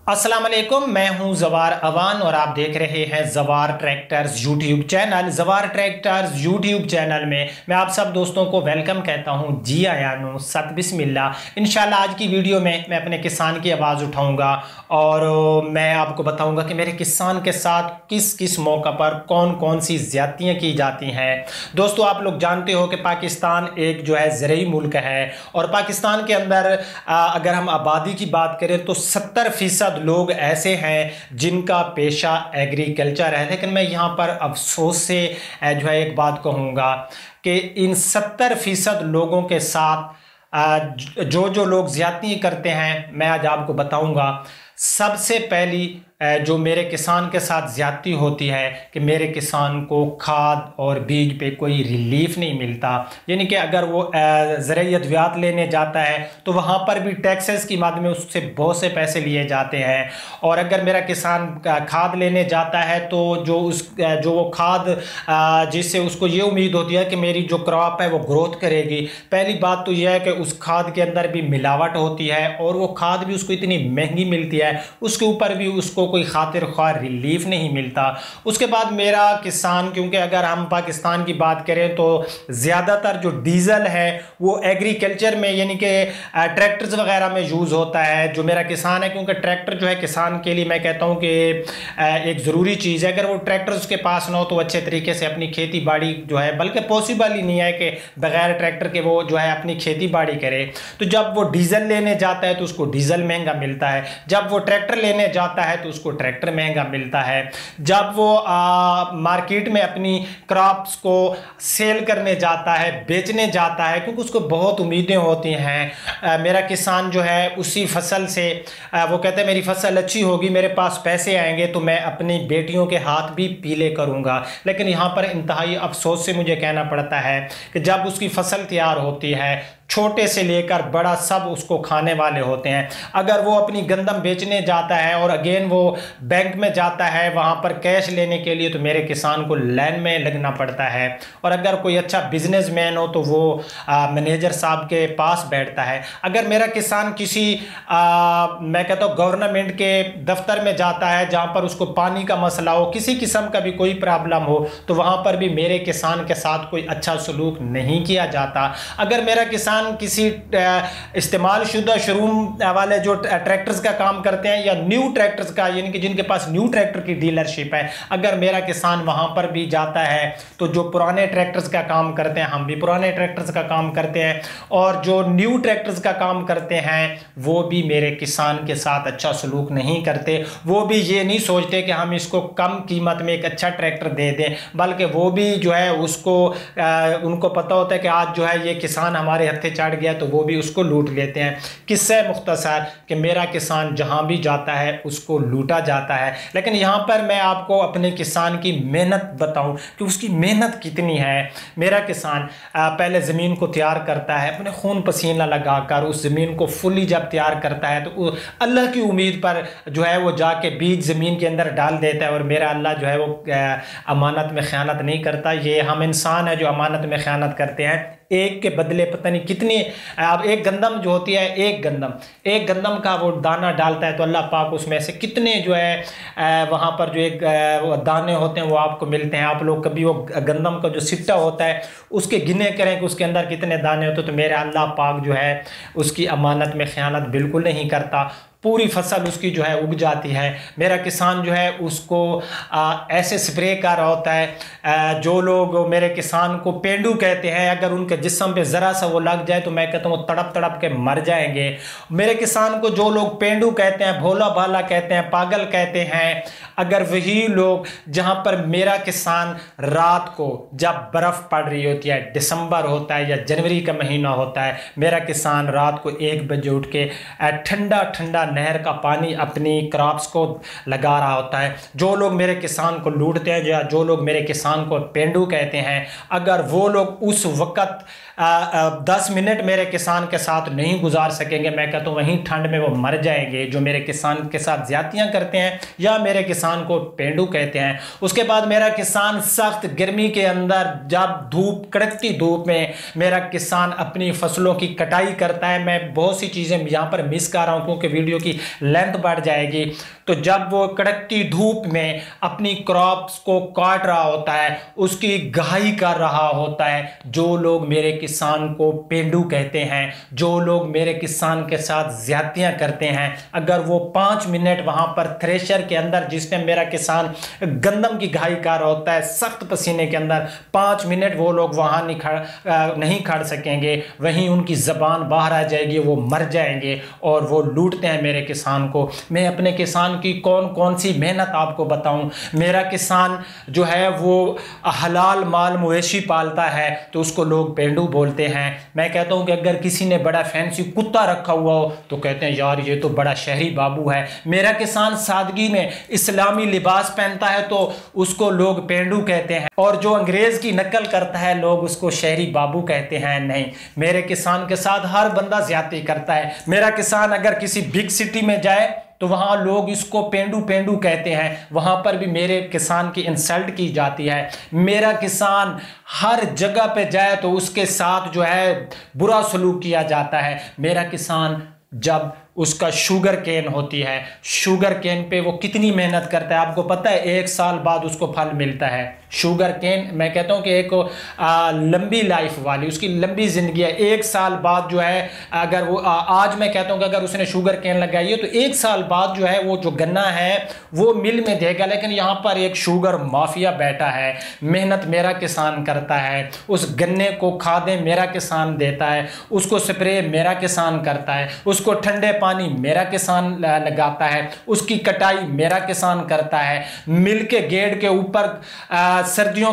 अस्सलाम वालेकुम, मैं हूं जवार अवान और आप देख रहे हैं जवार ट्रैक्टर्स यूट्यूब चैनल। जवार ट्रैक्टर्स यूट्यूब चैनल में मैं आप सब दोस्तों को वेलकम कहता हूं। जी आयानो सत बिस्मिल्लाह। इंशाल्लाह आज की वीडियो में मैं अपने किसान की आवाज़ उठाऊंगा और मैं आपको बताऊंगा कि मेरे किसान के साथ किस किस मौका पर कौन कौन सी ज़्यादतियाँ की जाती हैं। दोस्तों, आप लोग जानते हो कि पाकिस्तान एक जो है ज़रूरी मुल्क है और पाकिस्तान के अंदर अगर हम आबादी की बात करें तो 70% लोग ऐसे हैं जिनका पेशा एग्रीकल्चर है। लेकिन मैं यहाँ पर अफसोस से जो है एक बात कहूँगा कि इन 70% लोगों के साथ जो जो लोग ज्यादती करते हैं मैं आज आपको बताऊँगा। सबसे पहली जो मेरे किसान के साथ ज्यादती होती है कि मेरे किसान को खाद और बीज पे कोई रिलीफ नहीं मिलता। यानी कि अगर वो ज़रूरी अद्वियात लेने जाता है तो वहाँ पर भी टैक्सेस की मद में उससे बहुत से पैसे लिए जाते हैं। और अगर मेरा किसान खाद लेने जाता है तो जो वो खाद जिससे उसको ये उम्मीद होती है कि मेरी जो क्रॉप है वो ग्रोथ करेगी। पहली बात तो यह है कि उस खाद के अंदर भी मिलावट होती है और वो खाद भी उसको इतनी महंगी मिलती है, उसके ऊपर भी उसको कोई खातिर ख्वाह रिलीफ नहीं मिलता। उसके बाद मेरा किसान, क्योंकि अगर हम पाकिस्तान की बात करें तो ज़्यादातर जो डीज़ल है वो एग्रीकल्चर में यानी कि ट्रैक्टर्स वगैरह में यूज़ होता है। जो मेरा किसान है, क्योंकि ट्रैक्टर जो है किसान के लिए मैं कहता हूँ कि एक ज़रूरी चीज़ है। अगर वो ट्रैक्टर उसके पास ना हो तो अच्छे तरीके से अपनी खेती बाड़ी जो है, बल्कि पॉसिबल ही नहीं है कि बगैर ट्रैक्टर के वो जो है अपनी खेती बाड़ी करे। तो जब वो डीज़ल लेने जाता है तो उसको डीज़ल महंगा मिलता है, जब वो ट्रैक्टर लेने जाता है तो उसको ट्रैक्टर महंगा मिलता है, जब वो मार्केट में अपनी क्रॉप्स को सेल करने जाता है, बेचने जाता है, क्योंकि उसको बहुत उम्मीदें होती हैं। मेरा किसान जो है उसी फसल से वो कहते हैं मेरी फसल अच्छी होगी, मेरे पास पैसे आएंगे तो मैं अपनी बेटियों के हाथ भी पीले करूंगा। लेकिन यहाँ पर इंतहाई अफसोस से मुझे कहना पड़ता है कि जब उसकी फसल तैयार होती है, छोटे से लेकर बड़ा सब उसको खाने वाले होते हैं। अगर वो अपनी गंदम बेचने जाता है और अगेन वो बैंक में जाता है वहाँ पर कैश लेने के लिए, तो मेरे किसान को लाइन में लगना पड़ता है। और अगर कोई अच्छा बिजनेसमैन हो तो वो मैनेजर साहब के पास बैठता है। अगर मेरा किसान किसी मैं कहता हूँ गवर्नमेंट के दफ्तर में जाता है जहाँ पर उसको पानी का मसला हो, किसी किस्म का भी कोई प्रॉब्लम हो, तो वहाँ पर भी मेरे किसान के साथ कोई अच्छा सलूक नहीं किया जाता। अगर मेरा किसान किसी इस्तेमाल शुदा शोरूम वाले जो ट्रैक्टर्स का काम करते हैं या न्यू ट्रैक्टर्स का, यानी कि जिनके पास न्यू ट्रैक्टर की डीलरशिप है, अगर मेरा किसान वहां पर भी जाता है तो जो पुराने ट्रैक्टर्स का काम करते हैं, हम भी पुराने ट्रैक्टर्स का काम करते हैं, और जो न्यू ट्रैक्टर्स का काम करते हैं वो भी मेरे किसान के साथ अच्छा सलूक नहीं करते। वो भी ये नहीं सोचते कि हम इसको कम कीमत में एक अच्छा ट्रैक्टर दे दें, बल्कि वो भी जो है उसको उनको पता होता है कि आज जो है ये किसान हमारे हत्थे चढ़ गया तो वो भी उसको लूट लेते हैं। किस्सा मुख्तसर कि मेरा किसान जहां भी जाता है उसको लूटा जाता है। लेकिन यहां पर मैं आपको अपने किसान की मेहनत बताऊं कि उसकी मेहनत कितनी है। मेरा किसान पहले ज़मीन को तैयार करता है, अपने खून पसीना लगाकर उस ज़मीन को फुली जब तैयार करता है तो अल्लाह की उम्मीद पर जो है वो जाके बीज ज़मीन के अंदर डाल देता है। और मेरा अल्लाह जो है वो अमानत में ख़यानत नहीं करता। ये हम इंसान है जो अमानत में ख़यानत करते हैं। एक के बदले पता नहीं कितनी, अब एक गंदम जो होती है, एक गंदम का वो दाना डालता है तो अल्लाह पाक उसमें से कितने जो है वहाँ पर जो एक दाने होते हैं वो आपको मिलते हैं। आप लोग कभी वो गंदम का जो सिट्टा होता है उसके गिने करें कि उसके अंदर कितने दाने होते हैं, तो मेरे अल्लाह पाक जो है उसकी अमानत में ख़यानत बिल्कुल नहीं करता। पूरी फसल उसकी जो है उग जाती है। मेरा किसान जो है उसको ऐसे स्प्रे कर रहा होता है। जो लोग मेरे किसान को पेंडू कहते हैं, अगर उनके जिस्म पे ज़रा सा वो लग जाए तो मैं कहता हूँ वो तड़प तड़प के मर जाएंगे। मेरे किसान को जो लोग पेंडू कहते हैं, भोला भाला कहते हैं, पागल कहते हैं, अगर वही लोग जहाँ पर मेरा किसान रात को जब बर्फ़ पड़ रही होती है, दिसंबर होता है या जनवरी का महीना होता है, मेरा किसान रात को 1 बजे उठ के ठंडा ठंडा नहर का पानी अपनी क्रॉप्स को लगा रहा होता है। जो लोग मेरे किसान को लूटते हैं या जो लोग मेरे किसान को पेंडू कहते हैं, अगर वो लोग उस वक़्त 10 मिनट मेरे किसान के साथ नहीं गुजार सकेंगे, मैं कहता हूँ वहीं ठंड में वो मर जाएंगे, जो मेरे किसान के साथ ज्यादतियाँ करते हैं या मेरे किसान को पेंडू कहते हैं। उसके बाद मेरा किसान सख्त गर्मी के अंदर जब धूप, कड़कती धूप में मेरा किसान अपनी फसलों की कटाई करता है। मैं बहुत सी चीज़ें यहाँ पर मिस कर रहा हूँ क्योंकि वीडियो की लेंथ बढ़ जाएगी। तो जब वो कड़कती धूप में अपनी क्रॉप्स को काट रहा होता है, उसकी गहाई कर रहा होता है, जो लोग मेरे किसान को पेंडू कहते हैं, जो लोग मेरे किसान के साथ ज्यादतियां करते हैं, अगर वो 5 मिनट वहां पर थ्रेशर के अंदर, जिस टाइम मेरा किसान गंदम की गहाई कर रहा होता है सख्त पसीने के अंदर, 5 मिनट वो लोग वहां नहीं खड़ सकेंगे, वहीं उनकी जबान बाहर आ जाएगी, वो मर जाएंगे और वो लूटते हैं मेरे किसान को। मैं अपने किसान की कौन कौन सी मेहनत आपको बताऊं। मेरा किसान जो है वो हलाल माल मवेशी पालता है तो उसको लोग पेंडू बोलते हैं। मैं कहता हूं कि अगर किसी ने बड़ा फैंसी कुत्ता रखा हुआ हो तो कहते हैं यार ये तो बड़ा शहरी बाबू है। मेरा किसान सादगी में इस्लामी लिबास पहनता है तो उसको लोग पेंडू कहते हैं, और जो अंग्रेज की नकल करता है लोग उसको शहरी बाबू कहते हैं। नहीं, मेरे किसान के साथ हर बंदा ज्यादती करता है। मेरा किसान अगर किसी बिग सिटी में जाए तो वहाँ लोग इसको पेंडू पेंडू कहते हैं, वहाँ पर भी मेरे किसान की इंसल्ट की जाती है। मेरा किसान हर जगह पे जाए तो उसके साथ जो है बुरा सलूक किया जाता है। मेरा किसान जब उसका शुगर केन होती है, शुगर केन पे वो कितनी मेहनत करता है आपको पता है? 1 साल बाद उसको फल मिलता है। शुगर केन मैं कहता हूँ कि एक लंबी लाइफ वाली, उसकी लंबी ज़िंदगी है। 1 साल बाद जो है अगर वो आज मैं कहता हूँ कि अगर उसने शुगर केन लगाई है तो 1 साल बाद जो है वो जो गन्ना है वो मिल में देगा। लेकिन यहाँ पर एक शुगर माफिया बैठा है, मेहनत मेरा किसान करता है, उस गन्ने को खादें मेरा किसान देता है, उसको स्प्रे मेरा किसान करता है, उसको ठंडे पानी मेरा किसान लगाता है, उसकी कटाई मेरा किसान करता है। मिल के गेट के ऊपर सर्दियां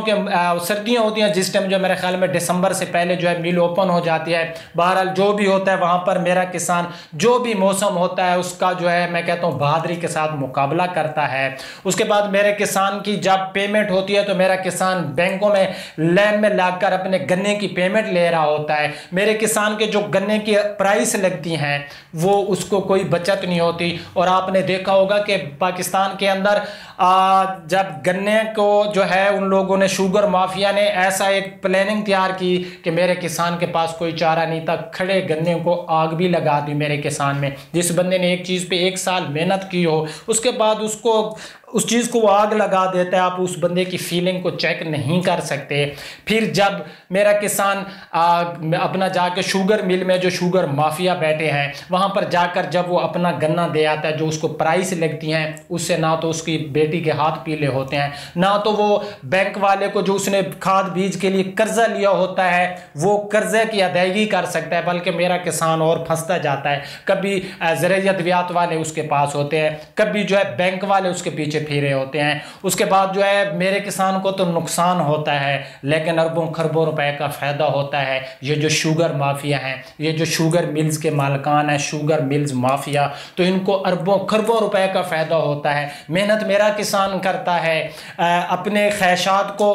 होती हैं जिस टाइम, जो मेरे ख्याल में दिसंबर से पहले जो है मिल ओपन हो जाती है। बहरहाल जो भी होता है वहां पर मेरा किसान जो भी मौसम होता है उसका जो है मैं कहता हूं बहादुरी के साथ मुकाबला करता है। उसके बाद मेरे किसान की जब पेमेंट होती है तो मेरा किसान बैंकों में लाइन में लागकर अपने गन्ने की पेमेंट ले रहा होता है। मेरे किसान के जो गन्ने की प्राइस लगती हैं वो उसको कोई बचत नहीं होती। और आपने देखा होगा कि पाकिस्तान के अंदर जब गन्ने को जो है उन लोगों ने, शुगर माफिया ने ऐसा एक प्लानिंग तैयार की कि मेरे किसान के पास कोई चारा नहीं था, खड़े गन्ने को आग भी लगा दी मेरे किसान में। जिस बंदे ने एक चीज़ पे 1 साल मेहनत की हो उसके बाद उसको उस चीज़ को वो आग लगा देता है, आप उस बंदे की फीलिंग को चेक नहीं कर सकते। फिर जब मेरा किसान अपना जाके शुगर मिल में जो शुगर माफिया बैठे हैं वहाँ पर जाकर जब वो अपना गन्ना दे आता है, जो उसको प्राइस लगती हैं उससे ना तो उसकी बेटी के हाथ पीले होते हैं, ना तो वो बैंक वाले को जो उसने खाद बीज के लिए कर्जा लिया होता है वो कर्जे की अदायगी कर सकता है, बल्कि मेरा किसान और फंसता जाता है। कभी ज़राई अद्वियात वाले उसके पास होते हैं, कभी जो है बैंक वाले उसके पीछे फिरे होते हैं। उसके बाद जो है मेरे किसान को तो नुकसान होता है लेकिन अरबों खरबों रुपए का फायदा होता है। ये जो शुगर माफिया हैं, ये जो शुगर मिल्स के मालिकान हैं, शुगर मिल्स माफिया, तो इनको अरबों खरबों रुपए का फायदा होता है। मेहनत मेरा किसान करता है, अपने ख्वाहिशात को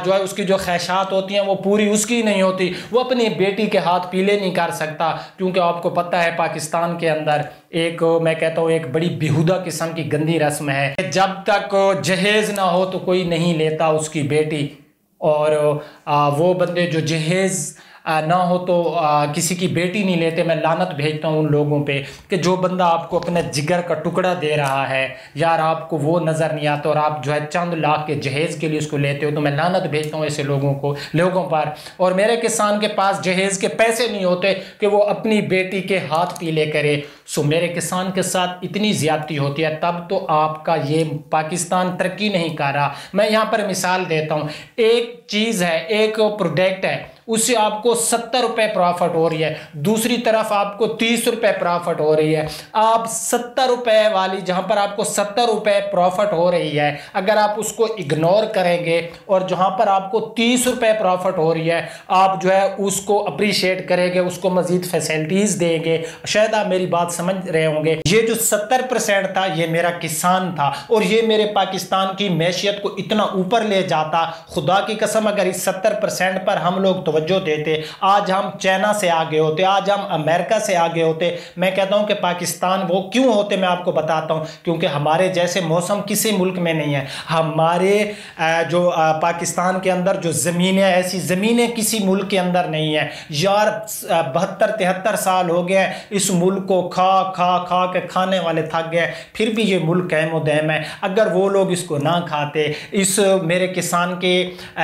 जो है उसकी जो ख्वाहिशात होती हैं वो पूरी उसकी नहीं होती, वो अपनी बेटी के हाथ पीले नहीं कर सकता। क्योंकि आपको पता है पाकिस्तान के अंदर एक मैं कहता हूँ एक बड़ी बेहुदा किस्म की गंदी रस्म है, जब तक जहेज ना हो तो कोई नहीं लेता उसकी बेटी। और वो बंदे जो जहेज ना हो तो किसी की बेटी नहीं लेते। मैं लानत भेजता हूँ उन लोगों पे कि जो बंदा आपको अपने जिगर का टुकड़ा दे रहा है यार, आपको वो नज़र नहीं आता और आप जो है चंद लाख के जहेज़ के लिए उसको लेते हो, तो मैं लानत भेजता हूँ ऐसे लोगों पर। और मेरे किसान के पास जहेज़ के पैसे नहीं होते कि वो अपनी बेटी के हाथ पीले करे। सो मेरे किसान के साथ इतनी ज़्यादती होती है, तब तो आपका ये पाकिस्तान तरक्की नहीं कर रहा। मैं यहाँ पर मिसाल देता हूँ, एक चीज़ है, एक प्रोडक्ट है, उससे आपको 70 रुपये प्रॉफिट हो रही है, दूसरी तरफ आपको 30 रुपये प्रॉफिट हो रही है। आप 70 रुपये वाली जहाँ पर आपको 70 रुपये प्रॉफिट हो रही है, अगर आप उसको इग्नोर करेंगे और जहाँ पर आपको 30 रुपये प्रॉफिट हो रही है आप जो है उसको अप्रिशिएट करेंगे, उसको मज़ीद फैसिलिटीज़ देंगे। शायद आप मेरी बात समझ रहे होंगे। ये जो 70% था ये मेरा किसान था और ये मेरे पाकिस्तान की मैशियत को इतना ऊपर ले जाता। खुदा की कसम अगर इस 70% पर हम लोग तवज्जो देते, आज हम चाइना से आगे होते, आज हम अमेरिका से आगे होते। मैं कहता हूं कि पाकिस्तान वो क्यों होते, मैं आपको बताता हूं, क्योंकि हमारे जैसे मौसम किसी मुल्क में नहीं है। हमारे जो पाकिस्तान के अंदर जो ज़मीनें, ऐसी ज़मीनें किसी मुल्क के अंदर नहीं है यार। 72-73 साल हो गए इस मुल्क को खा खा खा के खाने वाले थक गए, फिर भी ये मुल्क कायम व दायम है। अगर वो लोग इसको ना खाते, इस मेरे किसान के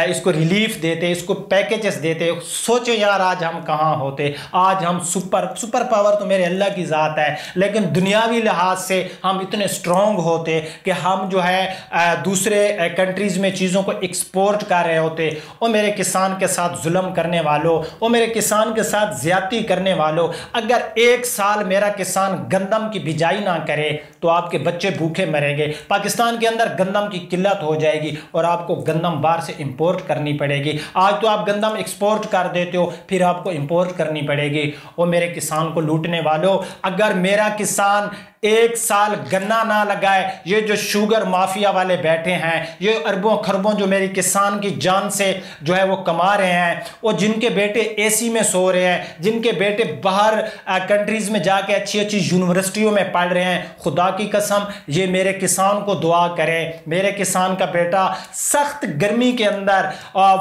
इसको रिलीफ देते, इसको पैकेजेस देते, सोचो यार आज हम कहाँ होते। आज हम सुपर पावर तो मेरे अल्लाह की ज़ात है, लेकिन दुनियावी लिहाज से हम इतने स्ट्रॉन्ग होते कि हम जो है दूसरे कंट्रीज़ में चीज़ों को एक्सपोर्ट कर रहे होते। और मेरे किसान के साथ जुल्म करने वालों, और मेरे किसान के साथ ज़्यादती करने वालों, अगर एक साल मेरा किसान गंदम की बिजाई ना करे तो आपके बच्चे भूखे मरेंगे। पाकिस्तान के अंदर गंदम की किल्लत हो जाएगी और आपको गंदम बाहर से इंपोर्ट करनी पड़ेगी। आज तो आप गंदम एक्सपोर्ट कर देते हो, फिर आपको इंपोर्ट करनी पड़ेगी। और मेरे किसान को लूटने वालों, अगर मेरा किसान एक साल गन्ना ना लगाए, ये जो शुगर माफिया वाले बैठे हैं, ये अरबों खरबों जो मेरी किसान की जान से जो है वो कमा रहे हैं, और जिनके बेटे एसी में सो रहे हैं, जिनके बेटे बाहर कंट्रीज में जाके अच्छी अच्छी यूनिवर्सिटियों में पढ़ रहे हैं, खुदा की कसम ये मेरे किसान को दुआ करें। मेरे किसान का बेटा सख्त गर्मी के अंदर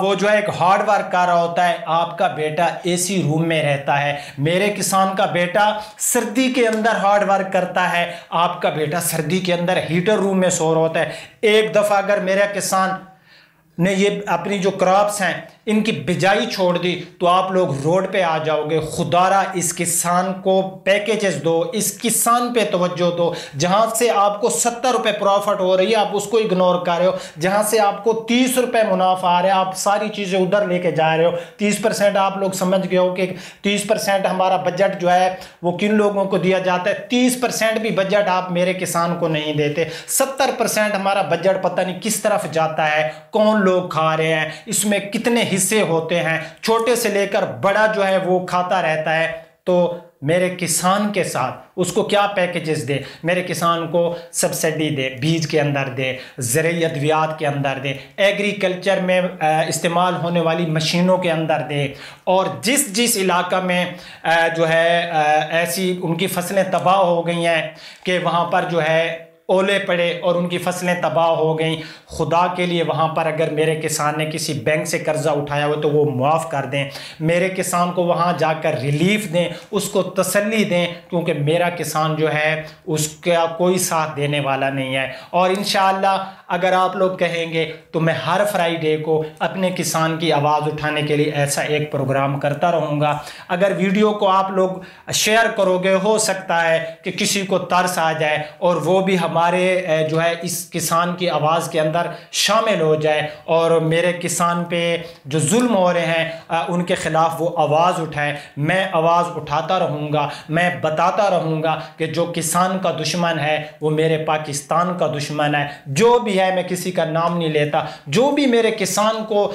वो जो है एक हार्ड वर्क कर रहा होता है, आपका बेटा एसी रूम में रहता है। मेरे किसान का बेटा सर्दी के अंदर हार्ड वर्क करता है, आपका बेटा सर्दी के अंदर हीटर रूम में सो रहा होता है। एक दफा अगर मेरा किसान ने ये अपनी जो क्रॉप्स हैं इनकी बिजाई छोड़ दी तो आप लोग रोड पे आ जाओगे। खुदारा इस किसान को पैकेजेस दो, इस किसान पे तवज्जो दो। जहां से आपको 70 रुपए प्रॉफिट हो रही है आप उसको इग्नोर कर रहे हो, जहां से आपको 30 रुपए मुनाफा आ रहा है आप सारी चीजें उधर लेके जा रहे हो। 30% आप लोग समझ गए हो कि 30% हमारा बजट जो है वो किन लोगों को दिया जाता है। 30% भी बजट आप मेरे किसान को नहीं देते। 70% हमारा बजट पता नहीं किस तरफ जाता है, कौन लोग खा रहे हैं, इसमें कितने हिस्से होते हैं, छोटे से लेकर बड़ा जो है वो खाता रहता है। तो मेरे किसान के साथ उसको क्या पैकेजेस दे, मेरे किसान को सब्सिडी दे, बीज के अंदर दे, ज़रूरी अद्वियात के अंदर दे, एग्रीकल्चर में इस्तेमाल होने वाली मशीनों के अंदर दे। और जिस जिस इलाका में जो है ऐसी उनकी फसलें तबाह हो गई हैं कि वहाँ पर जो है ओले पड़े और उनकी फसलें तबाह हो गई, खुदा के लिए वहाँ पर अगर मेरे किसान ने किसी बैंक से कर्जा उठाया हो तो वो मुआफ़ कर दें। मेरे किसान को वहाँ जाकर रिलीफ दें, उसको तसल्ली दें, क्योंकि मेरा किसान जो है उसका कोई साथ देने वाला नहीं है। और इंशाअल्लाह अगर आप लोग कहेंगे तो मैं हर फ्राइडे को अपने किसान की आवाज़ उठाने के लिए ऐसा एक प्रोग्राम करता रहूँगा। अगर वीडियो को आप लोग शेयर करोगे, हो सकता है कि किसी को तरस आ जाए और वो भी हमारे जो है इस किसान की आवाज़ के अंदर शामिल हो जाए और मेरे किसान पे जो जुल्म हो रहे हैं उनके ख़िलाफ़ वो आवाज़ उठाए। मैं आवाज़ उठाता रहूँगा, मैं बताता रहूँगा कि जो किसान का दुश्मन है वो मेरे पाकिस्तान का दुश्मन है। जो भी है, मैं किसी का नाम नहीं लेता, जो भी मेरे किसान को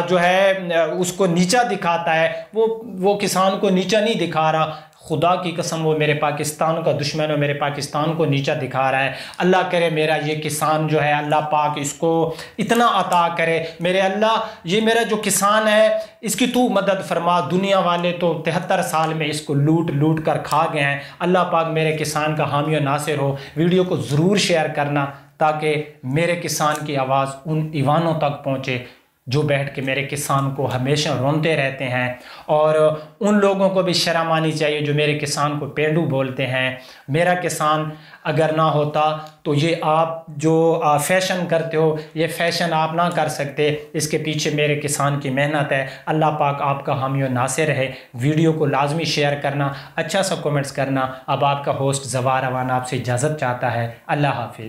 जो है उसको नीचा दिखाता है वो किसान को नीचा नहीं दिखा रहा। खुदा की कसम वो मेरे पाकिस्तान का दुश्मन है, मेरे पाकिस्तान को नीचा दिखा रहा है। अल्लाह करे मेरा ये किसान जो है, अल्लाह पाक इसको इतना अता करे। मेरे अल्लाह, ये मेरा जो किसान है इसकी तू मदद फरमा। दुनिया वाले तो 73 साल में इसको लूट लूट कर खा गए हैं। अल्लाह पाक मेरे किसान का हामी और नासिर हो। वीडियो को ज़रूर शेयर करना ताकि मेरे किसान की आवाज़ उन ईवानों तक पहुँचे जो बैठ के मेरे किसान को हमेशा रोते रहते हैं। और उन लोगों को भी शर्म आनी चाहिए जो मेरे किसान को पेंडू बोलते हैं। मेरा किसान अगर ना होता तो ये आप जो फैशन करते हो ये फैशन आप ना कर सकते। इसके पीछे मेरे किसान की मेहनत है। अल्लाह पाक आपका हामी और नासिर रहे। वीडियो को लाजमी शेयर करना, अच्छा सा कमेंट्स करना। अब आपका होस्ट ज़वार अवान आपसे इजाज़त चाहता है। अल्लाह हाफिज़।